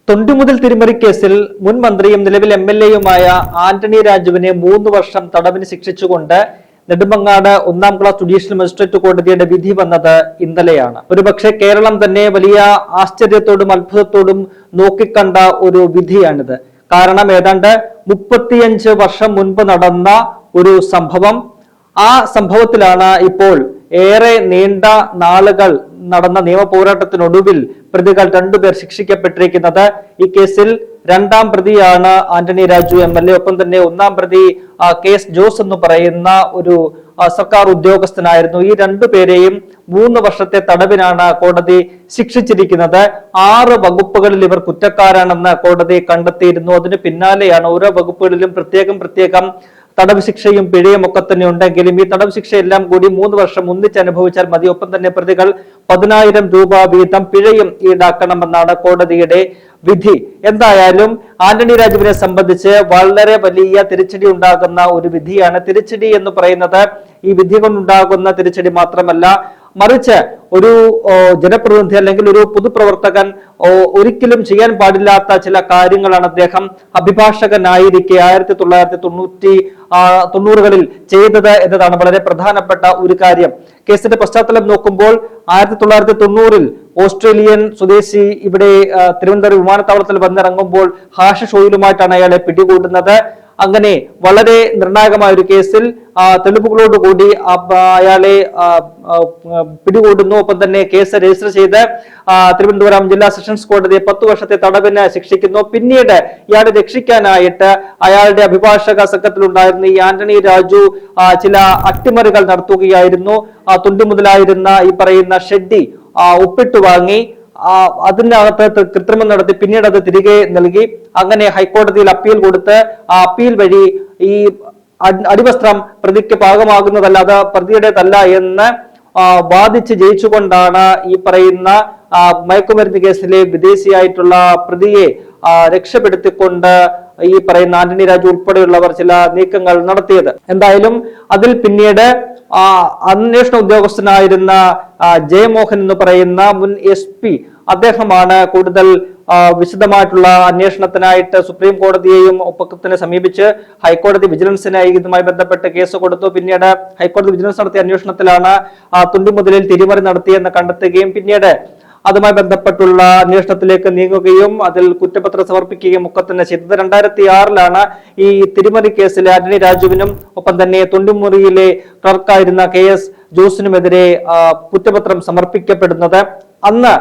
തൊണ്ടിമുതൽ തിരിമറി കേസിൽ മുൻ മന്ത്രിയും നിലവിൽ MLA-യുമായ ആന്റണി രാജുവിനെ 3 വർഷം തടവിന് ശിക്ഷിച്ചുകൊണ്ട് നെടുമങ്ങാട് 1ാം ക്ലാസ് ജുഡീഷ്യൽ മജിസ്ട്രേറ്റ് കോടതിയുടെ വിധി വന്നത് ഇന്നലെയാണ്. ഒരുപക്ഷെ കേരളം തന്നെ വലിയ ആശ്ചര്യത്തോടും അത്ഭുതത്തോടും നോക്കിക്കണ്ട ഒരു വിധിയാണിത്. കാരണം ഏതാണ്ട് 35 വർഷം മുൻപ് നടന്ന ഒരു സംഭവം. ആ സംഭവത്തിലാണ് ഇപ്പോൾ ഏറെ നീണ്ട നാളുകൾ നടന്ന നിയമ പോരാട്ടത്തിനൊടുവിൽ പ്രതികൾ 2 പേർ ശിക്ഷിക്കപ്പെട്ടിരിക്കുന്നത്. ഈ കേസിൽ 2ാം പ്രതിയാണ് ആന്റണി രാജു MLA. ഒപ്പം തന്നെ 1ാം പ്രതി KS ജോസ് എന്ന് പറയുന്ന ഒരു സർക്കാർ ഉദ്യോഗസ്ഥനായിരുന്നു. ഈ 2 പേരെയും 3 വർഷത്തെ തടവിനാണ് കോടതി ശിക്ഷിച്ചിരിക്കുന്നത്. 6 വകുപ്പുകളിൽ ഇവർ കുറ്റക്കാരാണെന്ന് കോടതി കണ്ടെത്തിയിരുന്നു. അതിന് പിന്നാലെയാണ് ഓരോ വകുപ്പുകളിലും പ്രത്യേകം തടവ് ശിക്ഷയും പിഴയും ഒക്കെ തന്നെ ഉണ്ടെങ്കിലും ഈ തടവ് ശിക്ഷയെല്ലാം കൂടി 3 വർഷം ഒന്നിച്ച് അനുഭവിച്ചാൽ മതി. ഒപ്പം തന്നെ പ്രതികൾ 10,000 രൂപ വീതം പിഴയും ഈടാക്കണമെന്നാണ് കോടതിയുടെ വിധി. എന്തായാലും ആന്റണി രാജുവിനെ സംബന്ധിച്ച് വളരെ വലിയ തിരിച്ചടി ഉണ്ടാകുന്ന ഒരു വിധിയാണ്. തിരിച്ചടി എന്ന് പറയുന്നത് ഈ വിധി കൊണ്ടുണ്ടാകുന്ന തിരിച്ചടി മാത്രമല്ല, മറിച്ച് ഒരു ജനപ്രതിനിധി അല്ലെങ്കിൽ ഒരു പൊതുപ്രവർത്തകൻ ഒരിക്കലും ചെയ്യാൻ പാടില്ലാത്ത ചില കാര്യങ്ങളാണ് അദ്ദേഹം അഭിഭാഷകനായിരിക്കെ 1990-കളിൽ ചെയ്തത് എന്നതാണ് വളരെ പ്രധാനപ്പെട്ട ഒരു കാര്യം. കേസിന്റെ പശ്ചാത്തലം നോക്കുമ്പോൾ 1990-ൽ ഓസ്ട്രേലിയൻ സ്വദേശി ഇവിടെ തിരുവനന്തപുരം വിമാനത്താവളത്തിൽ വന്നിറങ്ങുമ്പോൾ ഹാഷിഷ് ഓയിലുമായിട്ടാണ് അയാളെ പിടികൂടുന്നത്. അങ്ങനെ വളരെ നിർണായകമായ ഒരു കേസിൽ തെളിവുകളോടുകൂടി അയാളെ പിടികൂടുന്നു. ഒപ്പം തന്നെ കേസ് രജിസ്റ്റർ ചെയ്ത് തിരുവനന്തപുരം ജില്ലാ സെഷൻസ് കോടതി 10 വർഷത്തെ തടവിന് ശിക്ഷിക്കുന്നു. പിന്നീട് ഇയാളെ രക്ഷിക്കാനായിട്ട് അയാളുടെ അഭിഭാഷക സംഘത്തിലുണ്ടായിരുന്ന ഈ ആന്റണി രാജു ചില അട്ടിമറികൾ നടത്തുകയായിരുന്നു. തൊണ്ടിമുതലായിരുന്ന ഈ പറയുന്ന ഷെഡ്ഡി ഒപ്പിട്ട് വാങ്ങി അതിനകത്ത് കൃത്രിമം നടത്തി പിന്നീട് അത് തിരികെ നൽകി. അങ്ങനെ ഹൈക്കോടതിയിൽ അപ്പീൽ കൊടുത്ത് ആ അപ്പീൽ വഴി ഈ അടിവസ്ത്രം പ്രതിക്ക് പാകമാകുന്നതല്ല, അത് പ്രതിയുടേതല്ല എന്ന് വാദിച്ച് ജയിച്ചുകൊണ്ടാണ് ഈ പറയുന്ന മയക്കുമരുന്ന് കേസിലെ വിദേശിയായിട്ടുള്ള പ്രതിയെ രക്ഷപ്പെടുത്തിക്കൊണ്ട് ഈ പറയുന്ന ആന്റണി രാജു ഉൾപ്പെടെയുള്ളവർ ചില നീക്കങ്ങൾ നടത്തിയത്. എന്തായാലും അതിൽ പിന്നീട് അന്വേഷണ ഉദ്യോഗസ്ഥനായിരുന്ന ജയമോഹൻ എന്ന് പറയുന്ന മുൻ SP അദ്ദേഹമാണ് കൂടുതൽ വിശദമായിട്ടുള്ള അന്വേഷണത്തിനായിട്ട് സുപ്രീം കോടതിയെയും ഒപ്പത്തിനെ സമീപിച്ച് ഹൈക്കോടതി വിജിലൻസിനായി ഇതുമായി ബന്ധപ്പെട്ട് കേസ് കൊടുത്തു. പിന്നീട് ഹൈക്കോടതി വിജിലൻസ് നടത്തിയ അന്വേഷണത്തിലാണ് തൊണ്ടിമുതലിൽ തിരിമറി നടത്തിയെന്ന് കണ്ടെത്തുകയും പിന്നീട് അതുമായി ബന്ധപ്പെട്ടുള്ള അന്വേഷണത്തിലേക്ക് നീങ്ങുകയും അതിൽ കുറ്റപത്രം സമർപ്പിക്കുകയും ഒക്കെ തന്നെ ചെയ്തത്. 2006-ലാണ് ഈ തിരിമറി കേസിൽ ആന്റണി രാജുവിനും ഒപ്പം തന്നെ തൊണ്ടിമുറിയിലെ ക്ലർക്കായിരുന്ന KS ജോസിനുമെതിരെ കുറ്റപത്രം സമർപ്പിക്കപ്പെടുന്നത്. അന്ന്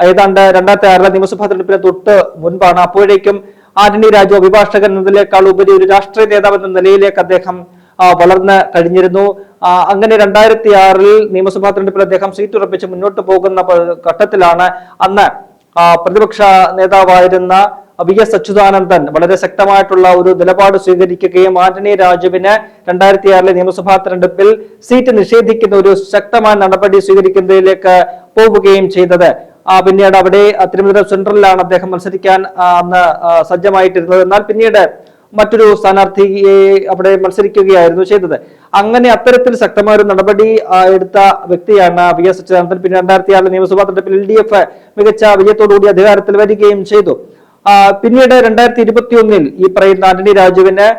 ഏതാണ്ട് 2006 നിയമസഭാ തെരഞ്ഞെടുപ്പിന് തൊട്ട് മുൻപാണ്. അപ്പോഴേക്കും ആന്റണി രാജു അഭിഭാഷകൻ എന്നതിനേക്കാൾ ഉപരി ഒരു രാഷ്ട്രീയ നേതാവ് എന്ന നിലയിലേക്ക് അദ്ദേഹം വളർന്ന് കഴിഞ്ഞിരുന്നു. അങ്ങനെ 2006 നിയമസഭാ തെരഞ്ഞെടുപ്പിൽ അദ്ദേഹം സീറ്റ് ഉറപ്പിച്ച് മുന്നോട്ട് പോകുന്ന ഘട്ടത്തിലാണ് അന്ന് പ്രതിപക്ഷ നേതാവായിരുന്ന VS അച്യുതാനന്ദൻ വളരെ ശക്തമായിട്ടുള്ള ഒരു നിലപാട് സ്വീകരിക്കുകയും ആന്റണി രാജുവിന് 2006 നിയമസഭാ തെരഞ്ഞെടുപ്പിൽ സീറ്റ് നിഷേധിക്കുന്ന ഒരു ശക്തമായ നടപടി സ്വീകരിക്കുന്നതിലേക്ക് പോവുകയും ചെയ്തത്. പിന്നീട് അവിടെ തിരുവനന്തപുരം സെൻട്രലിലാണ് അദ്ദേഹം മത്സരിക്കാൻ അന്ന് സജ്ജമായിട്ടിരുന്നത്. എന്നാൽ പിന്നീട് മറ്റൊരു സ്ഥാനാർത്ഥിയെ അവിടെ മത്സരിക്കുകയായിരുന്നു ചെയ്തത്. അങ്ങനെ അത്തരത്തിൽ ശക്തമായ ഒരു നടപടി എടുത്ത വ്യക്തിയാണ് VS അച്യുതാനന്ദൻ. പിന്നെ 2006 നിയമസഭാ തെരഞ്ഞെടുപ്പിൽ LDF മികച്ച വിജയത്തോടുകൂടി അധികാരത്തിൽ വരികയും ചെയ്തു. പിന്നീട് 2021 ഈ പറയുന്ന ആന്റണി രാജുവിന്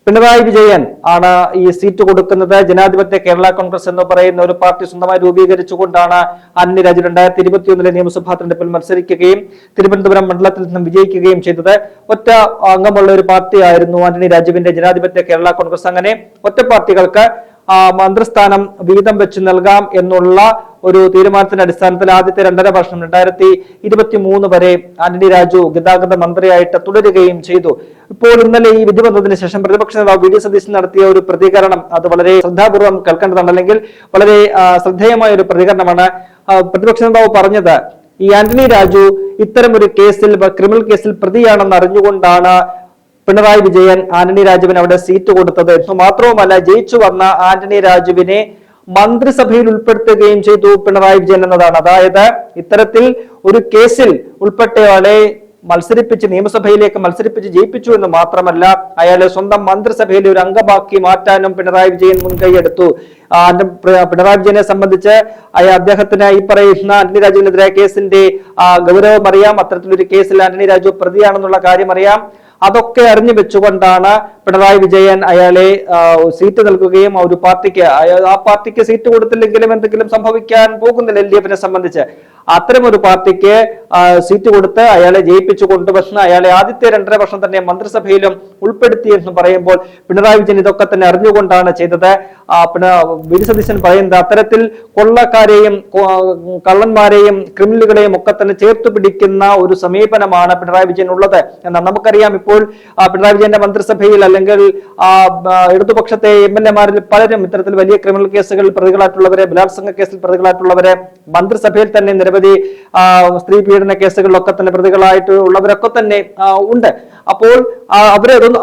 പിണറായി വിജയൻ ആണ് ഈ സീറ്റ് കൊടുക്കുന്നത്. ജനാധിപത്യ കേരള കോൺഗ്രസ് എന്ന് പറയുന്ന ഒരു പാർട്ടി സ്വന്തമായി രൂപീകരിച്ചുകൊണ്ടാണ് ആന്റണി രാജു 2021 നിയമസഭാ തെരഞ്ഞെടുപ്പിൽ മത്സരിക്കുകയും തിരുവനന്തപുരം മണ്ഡലത്തിൽ നിന്നും വിജയിക്കുകയും ചെയ്തത്. ഒറ്റ അംഗമുള്ള ഒരു പാർട്ടിയായിരുന്നു ആന്റണി രാജുവിന്റെ ജനാധിപത്യ കേരള കോൺഗ്രസ്. അങ്ങനെ ഒറ്റ പാർട്ടികൾക്ക് മന്ത്രിസ്ഥാനം വീതം വെച്ച് നൽകാം എന്നുള്ള ഒരു തീരുമാനത്തിന്റെ അടിസ്ഥാനത്തിൽ ആദ്യത്തെ 2.5 വർഷം 2023 വരെ ആന്റണി രാജു ഗതാഗത മന്ത്രിയായിട്ട് തുടരുകയും ചെയ്തു. ഇപ്പോൾ ഇന്നലെ ഈ വിധി വന്നതിന് ശേഷം പ്രതിപക്ഷ നേതാവ് VD സതീശൻ നടത്തിയ ഒരു പ്രതികരണം അത് വളരെ ശ്രദ്ധാപൂർവ്വം കേൾക്കേണ്ടതാണ്, അല്ലെങ്കിൽ വളരെ ശ്രദ്ധേയമായ ഒരു പ്രതികരണമാണ്. പ്രതിപക്ഷ നേതാവ് പറഞ്ഞത് ഈ ആന്റണി രാജു ഇത്തരം ഒരു കേസിൽ ക്രിമിനൽ കേസിൽ പ്രതിയാണെന്ന് അറിഞ്ഞുകൊണ്ടാണ് പിണറായി വിജയൻ ആന്റണി രാജുവിന് അവിടെ സീറ്റ് കൊടുത്തത് എന്ന് മാത്രവുമല്ല, ജയിച്ചു വന്ന ആന്റണി രാജുവിനെ മന്ത്രിസഭയിൽ ഉൾപ്പെടുത്തുകയും ചെയ്തു പിണറായി വിജയൻ എന്നതാണ്. അതായത് ഇത്തരത്തിൽ ഒരു കേസിൽ ഉൾപ്പെട്ടയാളെ മത്സരിപ്പിച്ച് നിയമസഭയിലേക്ക് മത്സരിപ്പിച്ച് ജയിപ്പിച്ചു എന്ന് മാത്രമല്ല, അയാളെ സ്വന്തം മന്ത്രിസഭയിലെ ഒരു അംഗമാക്കി മാറ്റാനും പിണറായി വിജയൻ മുൻകൈയെടുത്തു. പിണറായി വിജയനെ സംബന്ധിച്ച് അദ്ദേഹത്തിന് ഈ പറയുന്ന ആന്റണി രാജുവിനെതിരായ കേസിന്റെ ഗൗരവം അറിയാം. അത്തരത്തിലൊരു കേസിൽ ആന്റണി രാജു പ്രതിയാണെന്നുള്ള കാര്യം അറിയാം. അതൊക്കെ അറിഞ്ഞു വെച്ചുകൊണ്ടാണ് പിണറായി വിജയൻ അയാളെ സീറ്റ് നൽകുകയും ഒരു പാർട്ടിക്ക് ആ പാർട്ടിക്ക് സീറ്റ് കൊടുത്തില്ലെങ്കിലും എന്തെങ്കിലും സംഭവിക്കാൻ പോകുന്നില്ല LDF-നെ സംബന്ധിച്ച്. അത്തരം ഒരു പാർട്ടിക്ക് സീറ്റ് കൊടുത്ത് അയാളെ ജയിപ്പിച്ചു കൊണ്ടുവന്ന് അയാളെ ആദ്യത്തെ 2.5 വർഷം തന്നെ മന്ത്രിസഭയിലും ഉൾപ്പെടുത്തി എന്ന് പറയുമ്പോൾ പിണറായി വിജയൻ ഇതൊക്കെ തന്നെ അറിഞ്ഞുകൊണ്ടാണ് ചെയ്തത്. വി. ഡി. സതീശൻ പറയുന്നത് അത്തരത്തിൽ കൊള്ളക്കാരെയും കള്ളന്മാരെയും ക്രിമിനലുകളെയും ഒക്കെ തന്നെ ചേർത്തു പിടിക്കുന്ന ഒരു സമീപനമാണ് പിണറായി വിജയൻ ഉള്ളത് എന്നാൽ നമുക്കറിയാം. ഇപ്പോൾ പിണറായി വിജയന്റെ മന്ത്രിസഭയിൽ അല്ലെങ്കിൽ ഇടതുപക്ഷത്തെ MLA-മാരിൽ പലരും ഇത്തരത്തിൽ വലിയ ക്രിമിനൽ കേസുകളിൽ പ്രതികളായിട്ടുള്ളവരെ, ബലാത്സംഗ കേസിൽ പ്രതികളായിട്ടുള്ളവരെ, മന്ത്രിസഭയിൽ തന്നെ നിരവധി സ്ത്രീ പീഡന കേസുകളിലൊക്കെ തന്നെ പ്രതികളായിട്ടുള്ളവരൊക്കെ തന്നെ ഉണ്ട്. അപ്പോൾ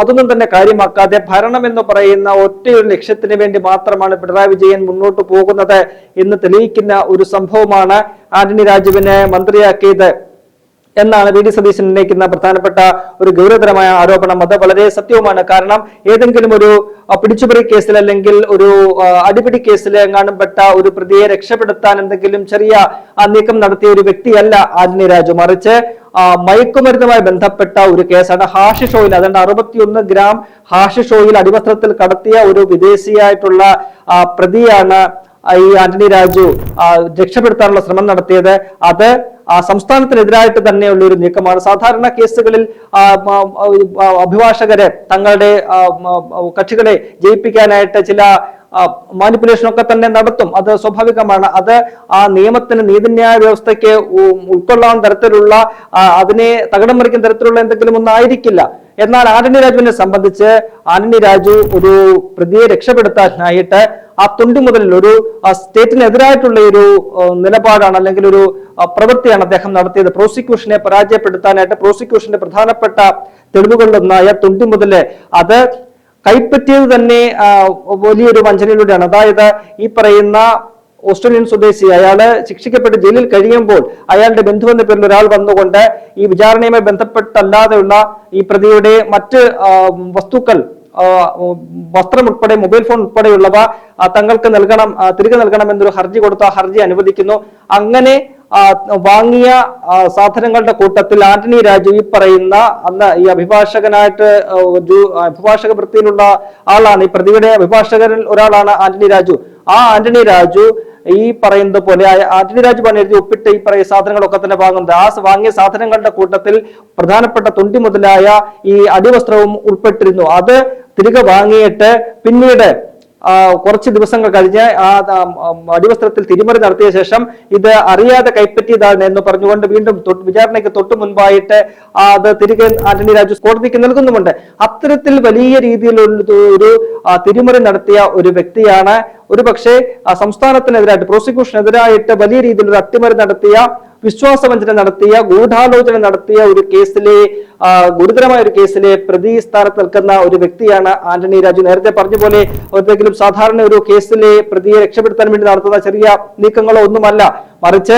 അതൊന്നും തന്നെ കാര്യമാക്കാതെ ഭരണം എന്ന് പറയുന്ന ഒറ്റയൊരു ലക്ഷ്യത്തിന് വേണ്ടി മാത്രമാണ് പിണറായി വിജയൻ മുന്നോട്ട് പോകുന്നത് എന്ന് തെളിയിക്കുന്ന ഒരു സംഭവമാണ് ആന്റണി രാജുവിനെ മന്ത്രിയാക്കിയത് എന്നാണ് വി. ഡി. സതീശൻ ഉന്നയിക്കുന്ന പ്രധാനപ്പെട്ട ഒരു ഗൗരവതരമായ ആരോപണം. അത് വളരെ സത്യവുമാണ്. കാരണം ഏതെങ്കിലും ഒരു പിടിച്ചുപറി കേസിൽ അല്ലെങ്കിൽ ഒരു അടിപിടി കേസിൽ എങ്ങാനും പെട്ട ഒരു പ്രതിയെ രക്ഷപ്പെടുത്താൻ എന്തെങ്കിലും ചെറിയ നീക്കം നടത്തിയ ഒരു വ്യക്തിയല്ല ആന്റണി രാജു. മറിച്ച് മയക്കുമരുന്നുമായി ബന്ധപ്പെട്ട ഒരു കേസാണ്. ഹാഷിഷ് ഓയിൽ, അതുകൊണ്ട് 61 ഗ്രാം ഹാഷിഷ് ഓയിൽ അടിവസ്ത്രത്തിൽ കടത്തിയ ഒരു വിദേശിയായിട്ടുള്ള പ്രതിയാണ് ഈ ആന്റണി രാജു രക്ഷപ്പെടുത്താനുള്ള ശ്രമം നടത്തിയത്. അത് സംസ്ഥാനത്തിനെതിരായിട്ട് തന്നെയുള്ള ഒരു നീക്കമാണ്. സാധാരണ കേസുകളിൽ അഭിഭാഷകരെ തങ്ങളുടെ കക്ഷികളെ ജയിപ്പിക്കാനായിട്ട് ചില മാനിപ്പുലേഷൻ ഒക്കെ തന്നെ നടത്തും. അത് സ്വാഭാവികമാണ്. അത് ആ നിയമത്തിന്, നീതിന്യായ വ്യവസ്ഥയ്ക്ക് ഉൾക്കൊള്ളാൻ തരത്തിലുള്ള, അതിനെ തകിടം മറിക്കുന്ന തരത്തിലുള്ള എന്തെങ്കിലും ഒന്നും ആയിരിക്കില്ല. എന്നാൽ ആന്റണി രാജുവിനെ സംബന്ധിച്ച് ആന്റണി രാജു ഒരു പ്രതിയെ രക്ഷപ്പെടുത്താനായിട്ട് ആ തൊണ്ടി മുതലിൽ ഒരു സ്റ്റേറ്റിനെതിരായിട്ടുള്ള ഒരു നിലപാടാണ് അല്ലെങ്കിൽ ഒരു പ്രവൃത്തിയാണ് അദ്ദേഹം നടത്തിയത്. പ്രോസിക്യൂഷനെ പരാജയപ്പെടുത്താനായിട്ട് പ്രോസിക്യൂഷന്റെ പ്രധാനപ്പെട്ട തെളിവുകളിലൊന്നായ തൊണ്ടി മുതല് അത് കൈപ്പറ്റിയത് തന്നെ വലിയൊരു വഞ്ചനയിലൂടെയാണ്. അതായത് ഈ പറയുന്ന ഓസ്ട്രേലിയൻ സ്വദേശി അയാള് ശിക്ഷിക്കപ്പെട്ട് ജയിലിൽ കഴിയുമ്പോൾ അയാളുടെ ബന്ധുവെന്ന പേരിൽ ഒരാൾ വന്നുകൊണ്ട് ഈ വിചാരണയുമായി ബന്ധപ്പെട്ടല്ലാതെയുള്ള ഈ പ്രതിയുടെ മറ്റ് വസ്തുക്കൾ, വസ്ത്രം ഉൾപ്പെടെ മൊബൈൽ ഫോൺ ഉൾപ്പെടെയുള്ളവ തങ്ങൾക്ക് തിരികെ നൽകണം എന്നൊരു ഹർജി കൊടുത്തു. ആ ഹർജി അനുവദിക്കുന്നു. അങ്ങനെ വാങ്ങിയ സാധനങ്ങളുടെ കൂട്ടത്തിൽ ആന്റണി രാജു ഈ പറയുന്ന അന്ന് ഈ അഭിഭാഷകനായിട്ട് അഭിഭാഷക വൃത്തിയിലുള്ള ആളാണ്. ഈ പ്രതിയുടെ അഭിഭാഷകരിൽ ഒരാളാണ് ആന്റണി രാജു. ആ ആന്റണി രാജു ഈ പറയുന്നത് പോലെ ആന്റണി രാജു എഴുതി ഒപ്പിട്ട് ഈ പറയുന്ന സാധനങ്ങളൊക്കെ തന്നെ വാങ്ങുന്നത്. ആ വാങ്ങിയ സാധനങ്ങളുടെ കൂട്ടത്തിൽ പ്രധാനപ്പെട്ട തൊണ്ടി മുതലായ ഈ അടിവസ്ത്രവും ഉൾപ്പെട്ടിരുന്നു. അത് തിരികെ വാങ്ങിയിട്ട് പിന്നീട് കുറച്ച് ദിവസങ്ങൾ കഴിഞ്ഞ് ആ അടിവസ്ത്രത്തിൽ തിരിമറി നടത്തിയ ശേഷം ഇത് അറിയാതെ കൈപ്പറ്റിയതാണ് എന്ന് പറഞ്ഞുകൊണ്ട് വീണ്ടും വിചാരണയ്ക്ക് തൊട്ടു മുൻപായിട്ട് അത് തിരികെ ആന്റണി രാജു കോടതിക്ക് നൽകുന്നുമുണ്ട്. അത്തരത്തിൽ വലിയ രീതിയിലുള്ള ഒരു തിരിമറി നടത്തിയ ഒരു വ്യക്തിയാണ്. ഒരുപക്ഷെ സംസ്ഥാനത്തിനെതിരായിട്ട്, പ്രോസിക്യൂഷനെതിരായിട്ട് വലിയ രീതിയിലൊരു അട്ടിമറി നടത്തിയ, വിശ്വാസവഞ്ചന നടത്തിയ, ഗൂഢാലോചന നടത്തിയ ഒരു കേസിലെ, ഗുരുതരമായ ഒരു കേസിലെ പ്രതി സ്ഥാനത്ത് നിൽക്കുന്ന ഒരു വ്യക്തിയാണ് ആന്റണി രാജു. നേരത്തെ പറഞ്ഞ പോലെ എന്തെങ്കിലും സാധാരണ ഒരു കേസിലെ പ്രതിയെ രക്ഷപ്പെടുത്താൻ വേണ്ടി നടത്തുന്ന ചെറിയ നീക്കങ്ങളോ ഒന്നുമല്ല, മറിച്ച്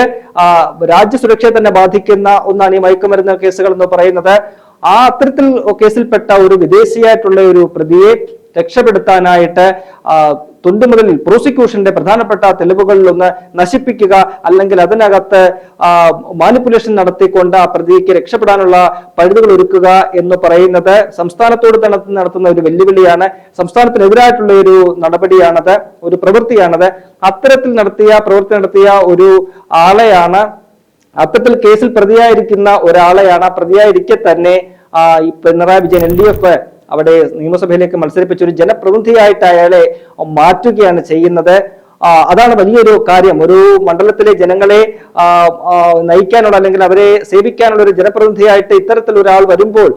രാജ്യസുരക്ഷയെ തന്നെ ബാധിക്കുന്ന ഒന്നാണ് ഈ മയക്കുമരുന്ന് കേസുകൾ എന്ന് പറയുന്നത്. ആ അത്തരത്തിൽ കേസിൽപ്പെട്ട ഒരു വിദേശിയായിട്ടുള്ള ഒരു പ്രതിയെ രക്ഷപ്പെടുത്താനായിട്ട് തൊണ്ടുമുതലിൽ പ്രോസിക്യൂഷന്റെ പ്രധാനപ്പെട്ട തെളിവുകളിൽ ഒന്ന് നശിപ്പിക്കുക, അല്ലെങ്കിൽ അതിനകത്ത് മാനിപ്പുലേഷൻ നടത്തിക്കൊണ്ട് ആ പ്രതിക്ക് രക്ഷപ്പെടാനുള്ള പഴുതുകൾ ഒരുക്കുക എന്ന് പറയുന്നത് സംസ്ഥാനത്തോട് നടത്തുന്ന ഒരു വെല്ലുവിളിയാണ്. സംസ്ഥാനത്തിനെതിരായിട്ടുള്ള ഒരു നടപടിയാണത്, ഒരു പ്രവൃത്തിയാണത്. അത്തരത്തിൽ പ്രവൃത്തി നടത്തിയ ഒരു ആളെയാണ്, അത്തരത്തിൽ കേസിൽ പ്രതിയായിരിക്കുന്ന ഒരാളെയാണ്, പ്രതിയായിരിക്കെ തന്നെ ഈ പിണറായി വിജയൻ LDF അവിടെ നിയമസഭയിലേക്ക് മത്സരിപ്പിച്ച ഒരു ജനപ്രതിനിധിയായിട്ട് അയാളെ മാറ്റുകയാണ് ചെയ്യുന്നത്. അതാണ് വലിയൊരു കാര്യം. ഒരു മണ്ഡലത്തിലെ ജനങ്ങളെ നയിക്കാനുള്ള അല്ലെങ്കിൽ അവരെ സേവിക്കാനുള്ള ഒരു ജനപ്രതിനിധിയായിട്ട് ഇത്തരത്തിൽ ഒരാൾ വരുമ്പോൾ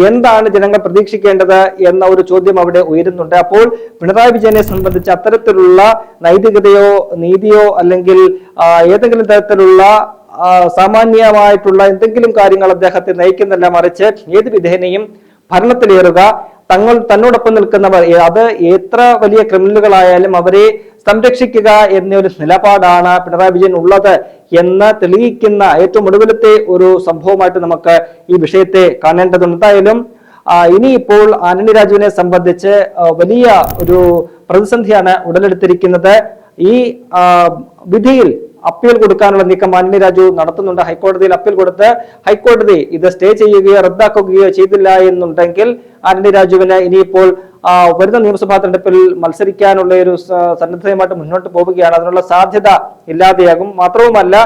എന്താണ് ജനങ്ങൾ പ്രതീക്ഷിക്കേണ്ടത് എന്ന ഒരു ചോദ്യം അവിടെ ഉയരുന്നുണ്ട്. അപ്പോൾ പിണറായി വിജയനെ സംബന്ധിച്ച് അത്തരത്തിലുള്ള നൈതികതയോ നീതിയോ അല്ലെങ്കിൽ ഏതെങ്കിലും തരത്തിലുള്ള സാമാന്യമായിട്ടുള്ള എന്തെങ്കിലും കാര്യങ്ങൾ അദ്ദേഹത്തെ നയിക്കുന്നില്ല, മറിച്ച് ഏത് വിധേനയും ഭരണത്തിലേറുക, തന്നോടൊപ്പം നിൽക്കുന്നവർ അത് എത്ര വലിയ ക്രിമിനലുകളായാലും അവരെ സംരക്ഷിക്കുക എന്നൊരു നിലപാടാണ് പിണറായി വിജയൻ ഉള്ളത് എന്ന് തെളിയിക്കുന്ന ഏറ്റവും ഒടുവിലത്തെ ഒരു സംഭവമായിട്ട് നമുക്ക് ഈ വിഷയത്തെ കാണേണ്ടതുണ്ട്. എന്തായാലും ഇനിയിപ്പോൾ ആന്റണി രാജുവിനെ സംബന്ധിച്ച് വലിയ ഒരു പ്രതിസന്ധിയാണ് ഉടലെടുത്തിരിക്കുന്നത്. ഈ വിധിയിൽ അപ്പീൽ കൊടുക്കാനുള്ള നീക്കം ആന്റണി രാജു നടത്തുന്നുണ്ട്. ഹൈക്കോടതിയിൽ അപ്പീൽ കൊടുത്ത് ഹൈക്കോടതി ഇത് സ്റ്റേ ചെയ്യുകയോ റദ്ദാക്കുകയോ ചെയ്തില്ല എന്നുണ്ടെങ്കിൽ ആന്റണി രാജുവിന് ഇനിയിപ്പോൾ വരുന്ന നിയമസഭാ തെരഞ്ഞെടുപ്പിൽ മത്സരിക്കാനുള്ള ഒരു സന്നദ്ധതയുമായിട്ട് മുന്നോട്ട് പോവുകയാണ്. അതിനുള്ള സാധ്യത ഇല്ലാതെയാകും. മാത്രവുമല്ല,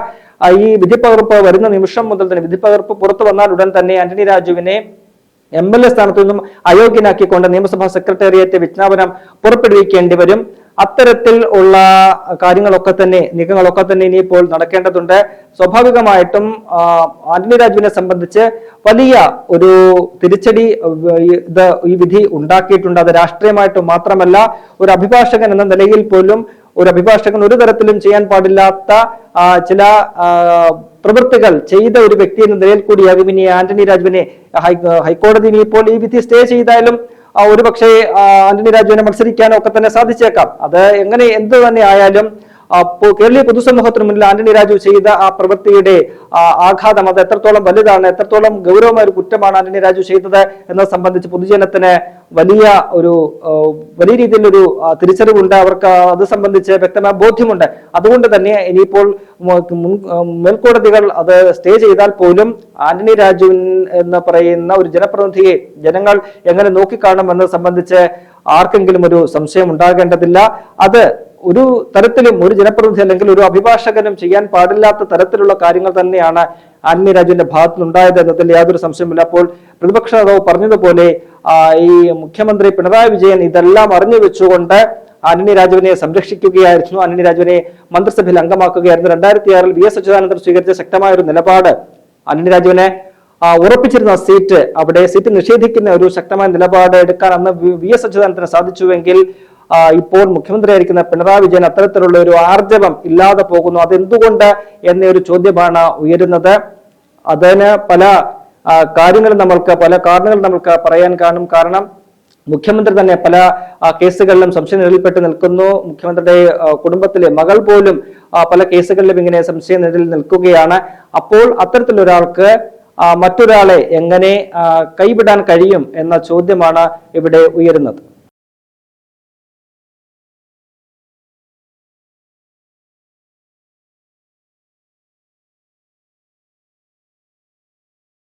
ഈ വിധിപ്പകർപ്പ് വരുന്ന നിമിഷം മുതൽ തന്നെ വിധിപ്പകർപ്പ് പുറത്തു വന്നാൽ ഉടൻ തന്നെ ആന്റണി രാജുവിനെ MLA സ്ഥാനത്തു നിന്നും അയോഗ്യനാക്കിക്കൊണ്ട് നിയമസഭാ സെക്രട്ടേറിയറ്റ് വിജ്ഞാപനം പുറപ്പെടുവിക്കേണ്ടി വരും. അത്തരത്തിൽ ഉള്ള കാര്യങ്ങളൊക്കെ തന്നെ നീക്കങ്ങളൊക്കെ തന്നെ ഇനിയിപ്പോൾ നടക്കേണ്ടതുണ്ട്. സ്വാഭാവികമായിട്ടും ആന്റണി രാജുവിനെ സംബന്ധിച്ച് വലിയ ഒരു തിരിച്ചടി ഈ വിധി ഉണ്ടാക്കിയിട്ടുണ്ട്. അത് രാഷ്ട്രീയമായിട്ട് മാത്രമല്ല, ഒരു അഭിഭാഷകൻ എന്ന നിലയിൽ പോലും ഒരു അഭിഭാഷകൻ ഒരു തരത്തിലും ചെയ്യാൻ പാടില്ലാത്ത ചില പ്രവൃത്തികൾ ചെയ്ത ഒരു വ്യക്തി എന്ന നിലയിൽ കൂടിയാകും ഇനി ആന്റണി രാജുവിനെ ഹൈക്കോടതി ഇനിയിപ്പോൾ ഈ വിധി സ്റ്റേ ചെയ്താലും ഒരു പക്ഷേ ആന്റണി രാജുവിനെ മത്സരിക്കാനോ ഒക്കെ തന്നെ സാധിച്ചേക്കാം. അത് എന്ത് തന്നെ ആയാലും കേരളീയ പൊതുസമൂഹത്തിന് മുന്നിൽ ആന്റണി രാജു ചെയ്ത ആ പ്രവൃത്തിയുടെ ആഘാതം അത് എത്രത്തോളം വലുതാണ്, എത്രത്തോളം ഗൗരവമായ ഒരു കുറ്റമാണ് ആന്റണി രാജു ചെയ്തത് എന്നത് സംബന്ധിച്ച് പൊതുജനത്തിന് വലിയ രീതിയിലൊരു തിരിച്ചറിവുണ്ട്. അവർക്ക് അത് സംബന്ധിച്ച് വ്യക്തമായ ബോധ്യമുണ്ട്. അതുകൊണ്ട് തന്നെ ഇനിയിപ്പോൾ മേൽക്കോടതികൾ അത് സ്റ്റേ ചെയ്താൽ പോലും ആന്റണി രാജു എന്ന് പറയുന്ന ഒരു ജനപ്രതിനിധിയെ ജനങ്ങൾ എങ്ങനെ നോക്കിക്കാണും എന്നത് സംബന്ധിച്ച് ആർക്കെങ്കിലും ഒരു സംശയം ഉണ്ടാകേണ്ടതില്ല. അത് ഒരു തരത്തിലും ഒരു ജനപ്രതിനിധി അല്ലെങ്കിൽ ഒരു അഭിഭാഷകനും ചെയ്യാൻ പാടില്ലാത്ത തരത്തിലുള്ള കാര്യങ്ങൾ തന്നെയാണ് ആന്റണി രാജുവിന്റെ ഭാഗത്തുനിന്നുണ്ടായത് എന്നതിൽ യാതൊരു സംശയമില്ല. അപ്പോൾ പ്രതിപക്ഷ നേതാവ് പറഞ്ഞതുപോലെ ഈ മുഖ്യമന്ത്രി പിണറായി വിജയൻ ഇതെല്ലാം അറിഞ്ഞു വെച്ചുകൊണ്ട് ആന്റണി രാജുവിനെ സംരക്ഷിക്കുകയായിരുന്നു, ആന്റണി രാജുവിനെ മന്ത്രിസഭയിൽ അംഗമാക്കുകയായിരുന്നു. 2006 VS അച്യുതാനന്ദൻ സ്വീകരിച്ച ശക്തമായ ഒരു നിലപാട് ആന്റണി രാജുവിനെ ഉറപ്പിച്ചിരുന്ന സീറ്റ് നിഷേധിക്കുന്ന ഒരു ശക്തമായ നിലപാട് എടുക്കാൻ അന്ന് VS അച്യുതാനന്ദന് സാധിച്ചുവെങ്കിൽ ഇപ്പോൾ മുഖ്യമന്ത്രിയായിരിക്കുന്ന പിണറായി വിജയൻ അത്തരത്തിലുള്ള ഒരു ആർജവം ഇല്ലാതെ പോകുന്നു. അതെന്തുകൊണ്ട് എന്നൊരു ചോദ്യമാണ് ഉയരുന്നത്. അതിന് പല കാരണങ്ങളും നമ്മൾക്ക് പറയാൻ കാണും. കാരണം മുഖ്യമന്ത്രി തന്നെ പല കേസുകളിലും സംശയനിഴലിൽപ്പെട്ട് നിൽക്കുന്നു. മുഖ്യമന്ത്രിയുടെ കുടുംബത്തിലെ മകൾ പോലും പല കേസുകളിലും ഇങ്ങനെ സംശയനിഴലിൽ നിൽക്കുകയാണ്. അപ്പോൾ അത്തരത്തിലൊരാൾക്ക് മറ്റൊരാളെ എങ്ങനെ കൈവിടാൻ കഴിയും എന്ന ചോദ്യമാണ് ഇവിടെ ഉയരുന്നത്.